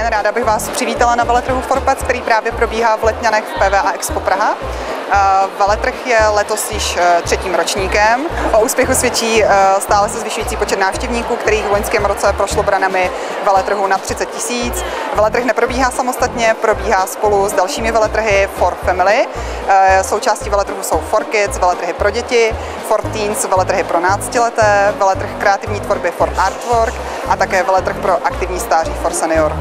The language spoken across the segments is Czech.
den, ráda bych vás přivítala na veletrhu Forpec, který právě probíhá v Letňanech v PVA Expo Praha. Veletrh je letos již třetím ročníkem. O úspěchu svědčí stále se zvyšující počet návštěvníků, kterých v loňském roce prošlo branami veletrhu na 30 000. Veletrh neprobíhá samostatně, probíhá spolu s dalšími veletrhy For Family. Součástí veletrhu jsou For Kids, veletrhy pro děti, For Teens, veletrhy pro náctileté, veletrh kreativní tvorby For Artwork a také veletrh pro aktivní stáří For Senior.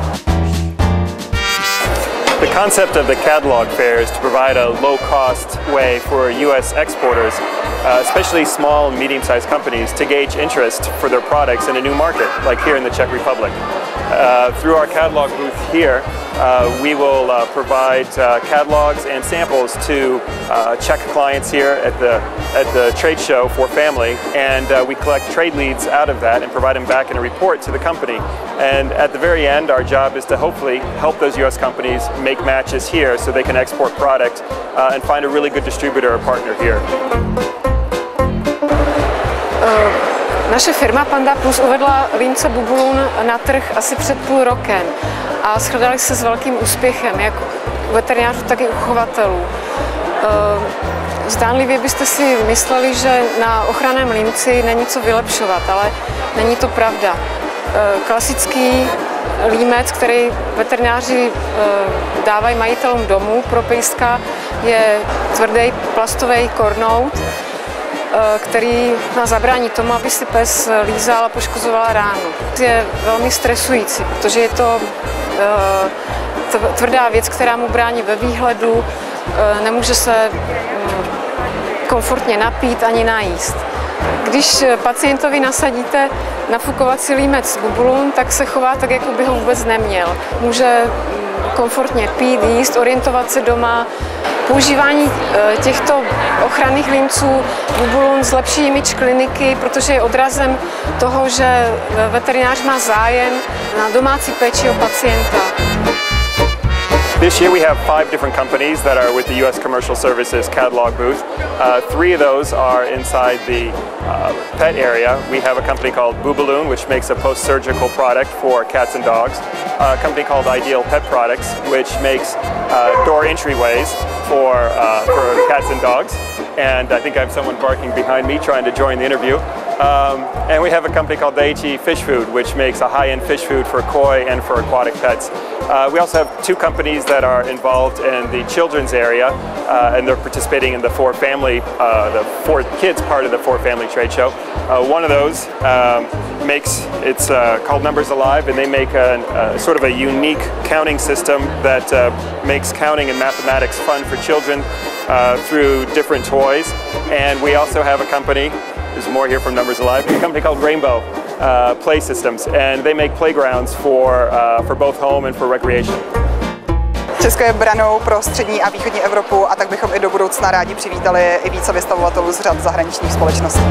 The concept of the catalog fair is to provide a low-cost way for U.S. exporters, especially small and medium-sized companies, to gauge interest for their products in a new market, like here in the Czech Republic. Through our catalog booth here, we will provide catalogs and samples to Czech clients here at the trade show For Family, and we collect trade leads out of that and provide them back in a report to the company. And at the very end, our job is to hopefully help those U.S. companies make matches here so they can export product and find a really good distributor or partner here. Naše firma Panda Plus uvedla límce Bubulun na trh asi před půl rokem a shledali se s velkým úspěchem, jak u veterinářů, tak i u chovatelů. Zdánlivě byste si mysleli, že na ochranném límci není co vylepšovat, ale není to pravda. Klasický límec, který veterináři dávají majitelům domů pro pejska, je tvrdý plastový kornout, který nás zabrání tomu, aby si pes lízal a poškozoval ránu. Je velmi stresující, protože je to tvrdá věc, která mu brání ve výhledu, nemůže se komfortně napít ani najíst. Když pacientovi nasadíte nafukovací límec Bubulun, tak se chová tak, jako by ho vůbec neměl. Může komfortně pít, jíst, orientovat se doma. Používání těchto ochranných límců Bubulun zlepší image kliniky, protože je odrazem toho, že veterinář má zájem na domácí péči o pacienta. This year we have 5 different companies that are with the U.S. Commercial Services catalog booth. 3 of those are inside the pet area. We have a company called Bubulun, which makes a post-surgical product for cats and dogs. A company called Ideal Pet Products, which makes door entryways for cats and dogs. And I think I have someone barking behind me trying to join the interview. And we have a company called Daiichi Fish Food, which makes a high-end fish food for koi and for aquatic pets. We also have 2 companies that are involved in the children's area, and they're participating in the For Family, the For Kids part of the For Family trade show. One of those it's called Numbers Alive, and they make a sort of a unique counting system that makes counting and mathematics fun for children through different toys. And we also have a company, there's more here from Numbers Alive, a company called Rainbow Play Systems, and they make playgrounds for both home and for recreation. Česko je branou pro střední a východní Evropu, a tak bychom i do budoucna rádi přivítali i více vystavovatelů z řad zahraničních společností.